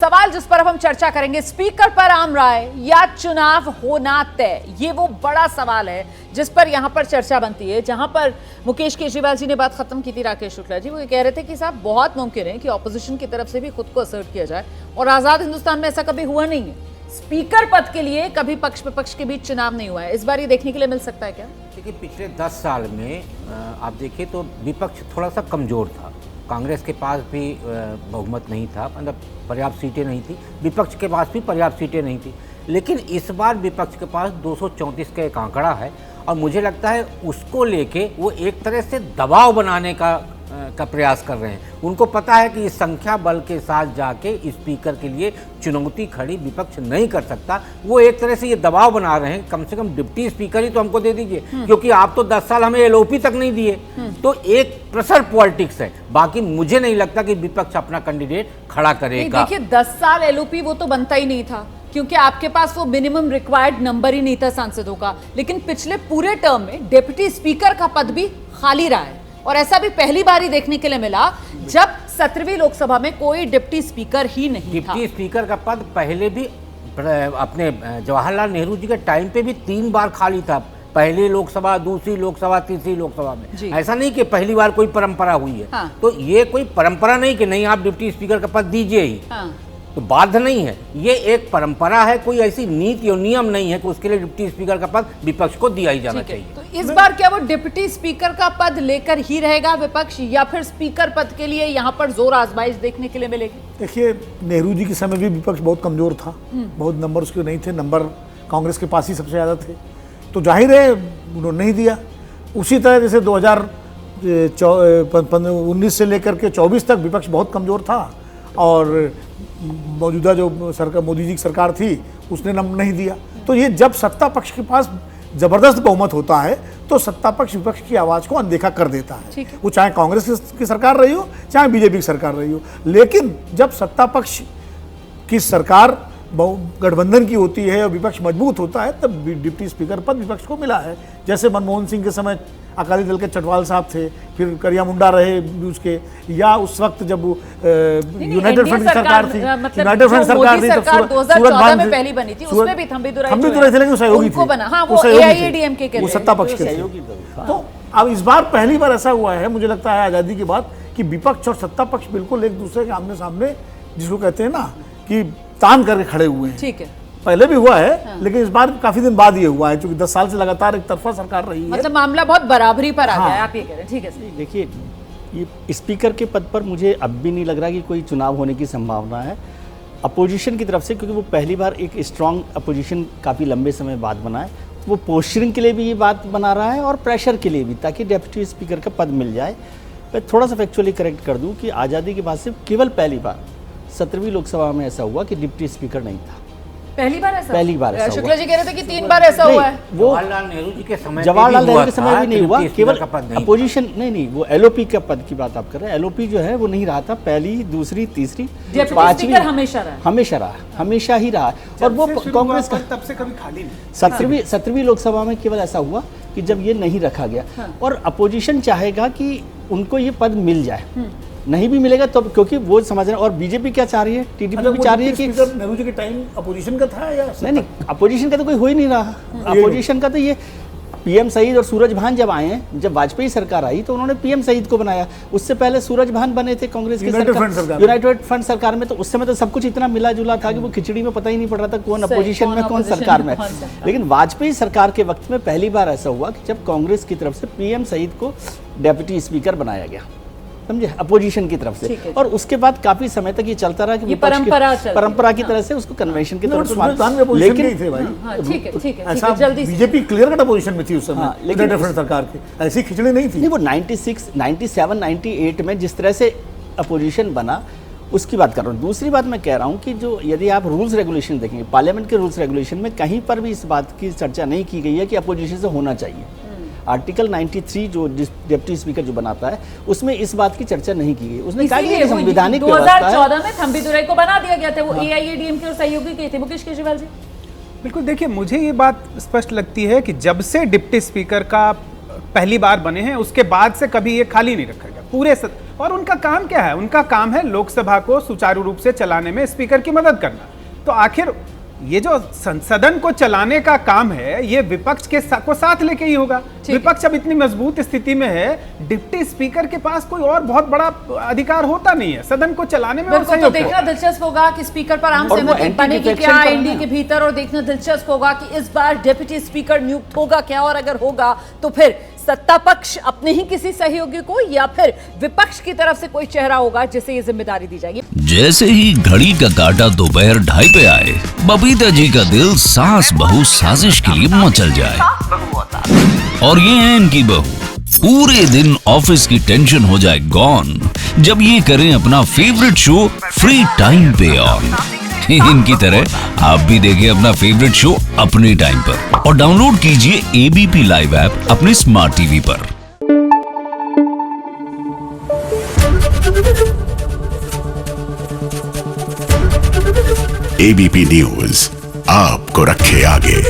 सवाल जिस पर अब हम चर्चा करेंगे, स्पीकर पर आम राय या चुनाव होना तय, ये वो बड़ा सवाल है जिस पर यहां पर चर्चा बनती है। जहां पर मुकेश केजरीवाल जी ने बात खत्म की थी राकेश शुक्ला जी, वो ये कह रहे थे कि साहब बहुत मुमकिन है कि ऑपोजिशन की तरफ से भी खुद को असर्ट किया जाए, और आजाद हिंदुस्तान में ऐसा कभी हुआ नहीं है। स्पीकर पद के लिए कभी पक्ष विपक्ष के बीच चुनाव नहीं हुआ है, इस बार ये देखने के लिए मिल सकता है क्या? देखिए, पिछले 10 साल में आप देखिए तो विपक्ष थोड़ा सा कमजोर था। कांग्रेस के पास भी बहुमत नहीं था, मतलब पर्याप्त सीटें नहीं थी। विपक्ष के पास भी पर्याप्त सीटें नहीं थी, लेकिन इस बार विपक्ष के पास 234 का एक आंकड़ा है, और मुझे लगता है उसको लेके वो एक तरह से दबाव बनाने का प्रयास कर रहे हैं। उनको पता है कि इस संख्या बल के साथ जाके स्पीकर के लिए चुनौती खड़ी विपक्ष नहीं कर सकता। वो एक तरह से ये दबाव बना रहे हैं, कम से कम डिप्टी स्पीकर ही तो हमको दे दीजिए, क्योंकि आप तो 10 साल हमें एलओपी तक नहीं दिए। तो एक प्रेशर पॉलिटिक्स है। बाकी मुझे नहीं लगता कि विपक्ष अपना कैंडिडेट खड़ा करेगा। देखिए, 10 साल एलओपी वो तो बनता ही नहीं था, क्योंकि आपके पास वो मिनिमम रिक्वायर्ड नंबर ही नहीं था सांसदों का। लेकिन पिछले पूरे टर्म में डिप्टी स्पीकर का पद भी खाली रहा है, और ऐसा भी पहली बार ही देखने के लिए मिला जब 17वीं लोकसभा में कोई डिप्टी स्पीकर ही नहीं था। डिप्टी स्पीकर का पद पहले भी अपने जवाहरलाल नेहरू जी के टाइम पे भी 3 बार खाली था, पहली लोकसभा, दूसरी लोकसभा, तीसरी लोकसभा में। ऐसा नहीं कि पहली बार कोई परंपरा हुई है। हाँ। तो ये कोई परंपरा नहीं कि नहीं आप डिप्टी स्पीकर का पद दीजिए ही। हाँ। तो बाध्य नहीं है, ये एक परंपरा है, कोई ऐसी नीति और नियम नहीं है कि उसके लिए डिप्टी स्पीकर का पद विपक्ष को दिया ही जाना चाहिए। तो इस बार क्या वो डिप्टी स्पीकर का पद लेकर ही रहेगा विपक्ष, या फिर स्पीकर पद के लिए यहाँ पर जोर आजमाइश देखने के लिए मिलेगी? देखिए, नेहरू जी के समय भी विपक्ष बहुत कमजोर था, बहुत नंबर उसके नहीं थे, नंबर कांग्रेस के पास ही सबसे ज़्यादा थे, तो जाहिर है उन्होंने नहीं दिया। उसी तरह जैसे 2019 से लेकर के 24 तक विपक्ष बहुत कमज़ोर था, और मौजूदा जो सरकार, मोदी जी की सरकार थी, उसने नहीं दिया। तो ये जब सत्ता पक्ष के पास ज़बरदस्त बहुमत होता है तो सत्ता पक्ष विपक्ष की आवाज़ को अनदेखा कर देता है, वो चाहे कांग्रेस की सरकार रही हो, चाहे बीजेपी की सरकार रही हो। लेकिन जब सत्ता पक्ष की सरकार गठबंधन की होती है और विपक्ष मजबूत होता है, तब डिप्टी स्पीकर पद विपक्ष को मिला है। जैसे मनमोहन सिंह के समय अकाली दल के चटवाल साहब थे, फिर करिया मुंडा रहे उसके, या उस वक्त जब यूनाइटेड फ्रंट की सरकार थी, यूनाइटेड फ्रंट सरकार थी, 2014 में पहली बनी थी, उसमें भी थम्बी दुराई थे, लेकिन सहयोगी थे, वो एआईएडीएमके के वो सत्ता पक्ष के थे। तो अब इस बार पहली बार ऐसा हुआ है, मुझे लगता है आज़ादी के बाद, कि विपक्ष और सत्ता पक्ष बिल्कुल एक दूसरे के आमने सामने, जिसको कहते हैं ना कि तान करके खड़े हुए हैं। ठीक है, पहले भी हुआ है। हाँ। लेकिन इस बार काफी दिन बाद ये हुआ है, क्योंकि 10 साल से लगातार एक तरफा सरकार रही है, मतलब मामला बहुत बराबरी पर आ गया है, आप ये कह रहे हैं। ठीक है, देखिए, ये स्पीकर के पद पर मुझे अब भी नहीं लग रहा कि कोई चुनाव होने की संभावना है अपोजिशन की तरफ से, क्योंकि वो पहली बार एक स्ट्रांग अपोजिशन काफ़ी लंबे समय बाद बना है। वो पोस्चरिंग के लिए भी ये बात बना रहा है और प्रेशर के लिए भी, ताकि डिप्टी स्पीकर का पद मिल जाए। मैं थोड़ा सा फैक्चुअली करेक्ट कर दूँ कि आज़ादी के बाद से केवल पहली बार 17वीं लोकसभा में ऐसा हुआ कि डिप्टी स्पीकर नहीं था। पहली बार ऐसा शुक्ला जी कह रहे थे कि 3 बार ऐसा हुआ है। वो जवाहरलाल नेहरू जी के समय भी नहीं हुआ, केवल अपोजिशन नहीं, वो एलओपी का पद की बात आप कर रहे हैं। एलओपी जो है वो नहीं रहा था, पहली, दूसरी, तीसरी, पांचवी हमेशा ही रहा। और वो कांग्रेस का तब से कभी खाली नहीं। 17वीं लोकसभा में केवल ऐसा हुआ कि जब ये नहीं रखा गया। और अपोजिशन चाहेगा कि उनको ये पद मिल जाए, नहीं भी मिलेगा तो, क्योंकि वो समझ रहे हैं। और बीजेपी क्या चाह रही है, टीडीपी भी चाह रही है कि नेहरू जी के टाइम अपोजिशन का था, या नहीं, अपोजिशन का तो कोई हो ही नहीं रहा। अपोजिशन का तो ये पीएम सईद और सूरज भान जब आए हैं, जब वाजपेयी सरकार आई तो उन्होंने पीएम सईद को बनाया। उससे पहले सूरज भान बने थे कांग्रेस के सरकार, यूनाइटेड फ्रंट सरकार में। तो उस समय तो सब कुछ इतना मिला जुला था कि वो खिचड़ी में पता ही नहीं पड़ रहा था कौन अपोजिशन में, कौन सरकार में। लेकिन वाजपेयी सरकार के वक्त में पहली बार ऐसा हुआ कि जब कांग्रेस की तरफ से पीएम सईद को डिप्टी स्पीकर बनाया गया, समझे, अपोजिशन की तरफ से। और उसके बाद काफी समय तक ये चलता रहा कि परंपरा की तरह से उसको कन्वेंशन की तरफ से। लेकिन ऐसा बीजेपी क्लियर कट अपोजिशन में थी उस समय, लेकिन डिफरेंट सरकार की ऐसी खिचड़ी नहीं थी। नहीं, वो 96, 97, 98 में जिस तरह से अपोजिशन बना, उसकी बात कर रहा हूँ। दूसरी बात मैं कह रहा हूँ कि जो यदि आप रूल्स रेगुलेशन देखेंगे, पार्लियामेंट के रूल्स रेगुलेशन में कहीं पर भी इस बात की चर्चा नहीं की गई है कि अपोजिशन से होना चाहिए। आर्टिकल 93 जो डिप्टी स्पीकर जो बनाता है, उसमें इस बात की चर्चा नहीं की गई। उसने कहा कि संवैधानिक व्यवस्था है। 2014 में थम्बी दुराई को बना दिया गया था, वो एआईएडीएमके और सहयोगी के थे। मुकेश केजरीवाल जी, बिल्कुल, देखिए, मुझे ये बात स्पष्ट लगती है कि जब से डिप्टी स्पीकर का पहली बार बने हैं, उसके बाद से कभी ये खाली नहीं रखा गया। और उनका काम क्या है? उनका काम है लोकसभा को सुचारू रूप से चलाने में स्पीकर की मदद करना। तो आखिर ये जो सदन को चलाने का काम है, ये विपक्ष के को साथ लेके ही होगा। विपक्ष अब इतनी मजबूत स्थिति में है, डिप्टी स्पीकर के पास कोई और बहुत बड़ा अधिकार होता नहीं है सदन को चलाने में। बिल्कुल, तो देखना दिलचस्प होगा कि स्पीकर पर आम सहमति बनेगी क्या एनडीए के भीतर, और देखना दिलचस्प होगा कि इस बार डिप्टी स्पीकर नियुक्त होगा क्या, और अगर होगा तो फिर सत्ता पक्ष अपने ही किसी सहयोगी को या फिर विपक्ष की तरफ से कोई चेहरा होगा जिसे ये जिम्मेदारी दी जाएगी। जैसे ही घड़ी का काटा दोपहर 2:30 पे आए, बबीता जी का दिल सास बहू साजिश के लिए मचल जाए। और ये है इनकी बहू, पूरे दिन ऑफिस की टेंशन हो जाए गॉन जब ये करें अपना फेवरेट शो फ्री टाइम पे ऑन। इनकी तरह आप भी देखिए अपना फेवरेट शो अपने टाइम पर और डाउनलोड कीजिए एबीपी लाइव ऐप अपने स्मार्ट टीवी पर। एबीपी न्यूज आपको रखे आगे।